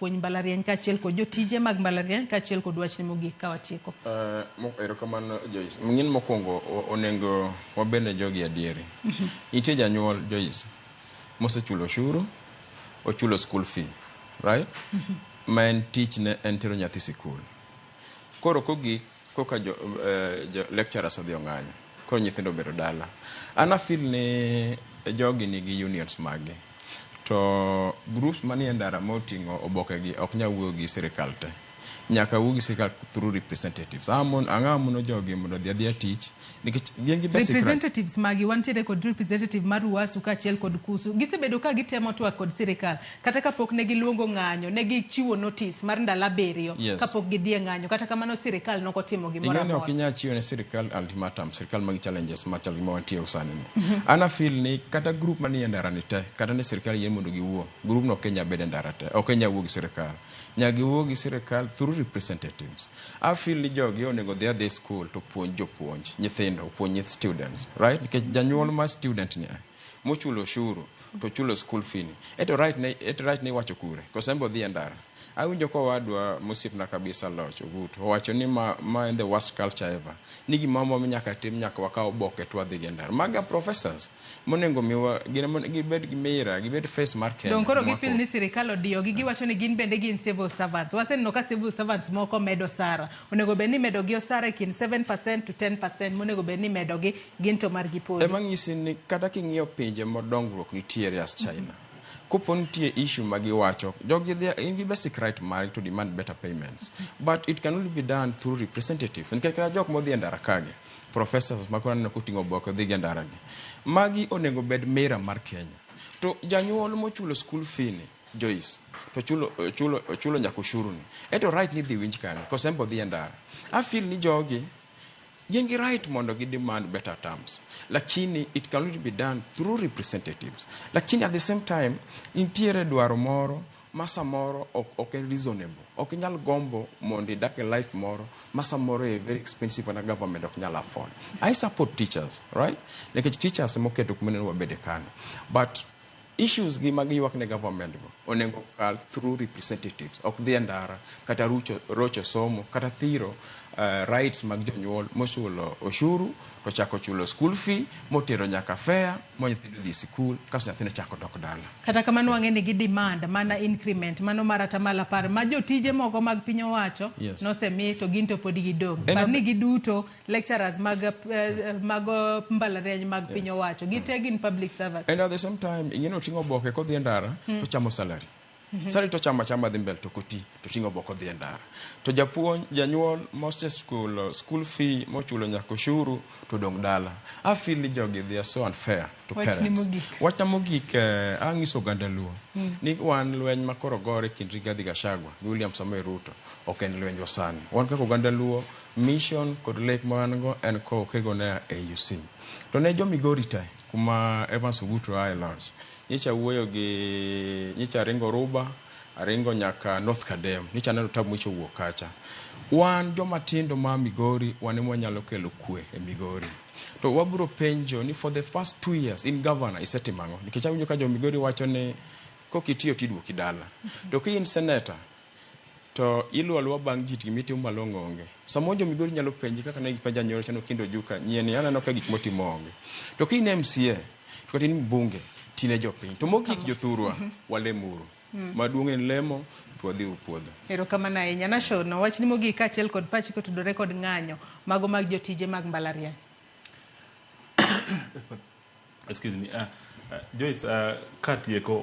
jopuonj mbalariany kaachiel kod jotije mag mbalariany kaachiel kod wachni mogik ka watieko. Erokamano Joyce. Mng'in mokwongo onego wabene jogi adieri. Nitie janyuol Joyce mosechulo ushuru, ochulo school fee, right? Ma en tich ne en tero nyathi sikul. Koro kogik koka jo lecturers odhi ong'anyo. Koro nyithindo bedo dala. Ana feel ni jogi nigi unions magi. To groups manie ndara moting'o oboke gi ok nyal wuoyo gi sirikal te. Nyaka wuo gi sirikal through representatives. Ang'a mono jogi mondo adhi tich. Representatives magi wantiere kod representative mar UASU kaachiel kod KUSU. Gisebedo ka gitemo twak kod sirikal. Kata kapok ne giluongo ng'anyo, ne gichiwo notice mar ndalo 7 kapok gidhi ng'anyo. Kata kamano sirikal nokotimo gimoro amora. Ok inyal chiwo ne sirikal ultimatum, sirikal magi challenges machal gima wantie usani ni. Ana feel ni kata group manie ndara ni te, kata ne sirikal yie mondo giwuo. Group no Kenya bede ndara te. Ok inyal wuo gi sirikal. Nyaka wuo gi sirikal through representatives. I feel ni jogi onego dhi school to puonj jopuonj, nyithindo, puonj students, right? Nikech janyuol ma student ni mochulo ushuru to chulo school fee ni. Eto right ne wacho kure. Kosembo dhi ndara. Awinjo ko wadwa musipna kabisa locho Ogutu. Owacho ni ma in the worst culture ever. Nigi mama nyaka tim nyaka wakaw boke to adhi ndara. Maga professors monengo miwa gibed gi mira, gibed face mar Kenya. Don koro gifil ni sirikal odiyo giwacho ni gin bende gin civil servants. Waseneno ka civil servants moko medo sara. Onego bed ni medo gi osara kin 7% to 10%. Monego bed ni medo gi gin to mar gipodi. Emang'isi ni kata king'iyo pinje modongruok nitiere as China. Kupon tie issue magi wacho jogi they in the basic right mark to demand better payments, but it can only be done through representatives. Nkekera jok modhi ndara kage professors makona na kutingo boko dhi ndara gi magi onego bed mira mar Kenya. To janyuol mochulo school fee ni Joyce to chulo nyaka ushuru ni eto right ni dhi winj kanyo kosembo dhi ndara. I feel ni jogi gin gi right mondo gi demand better terms, lakini it can only be done through representatives. Lakini at the same time intiere dwaro moro masa moro ok reasonable. Ok nyal gombo mondo idak life moro masa moro very expensive na government ok nyal afford. I support teachers, right? Like teachers moketo kumene wabede kana, but issues gi magi wak ne government go onengo kal through representatives. Ok dhi ndara kata rocho somo kata thiro rights mag jonyuol mochulo ushuru to chako chulo school fee motero nyaka fare mo nyithindo dhi sikul kaso nyathino chako dok dala. Kata kamano wang'eni gi demand mana increment mano marata mala par ma jotije moko mag piny owacho nosemi to gin to podi gidong. Par ni giduto lecturers mag mbalariany mag piny owacho gite gin public servants. And at the same time ing'eno tingo boke ko dhi ndara to chamo salary. Sari to chama dhi mbele to koti to tingo boko dhi ndara. To japuonj janyuol most school fee mochulo nyaka ushuru to dong dala. I feel ni jogi they are so unfair to parents. Wacha mogik ang'iso oganda Luo ni wan lweny makoro gore kind Rigathi Gachagua William Samoei Ruto ok en lweny wasani. Wan kaka oganda Luo mission kod lek mango en ko kego ne AUC. To ne jo Migori te kuma Evans Ogutu ae loch. Nyicha wuoyo gi nyicha ringo Ruba, aringo nyaka North Kadem, nyicha neno tabu mwicho wuo kacha. Wan joma tindo ma Migori wan emo nyalo kelo kwe e Migori. To waburo penjo ni for the past 2 years in governor isetimango. Nikech awinjo ka jo Migori wacho ni kokitiyo tidwo kidala. To ki in senator to iluwa bang' jit gimiti malong'o onge. Samo jo Migori nyalo penji kaka ne gipenja nyoro chano kindo juka nyieni aneno ka gik motimo onge. To ki in MCA to tin mbunge tine jopiny to mogik jothurwa walemuru maduong' en lemo to wadhi upuodho. Erokamano ahinya Nashono wachni mogik kaachiel kod pachi kotudore kod ng'anyo mago mag jotije mag mbalariany. Excuse me, Joyce, katieko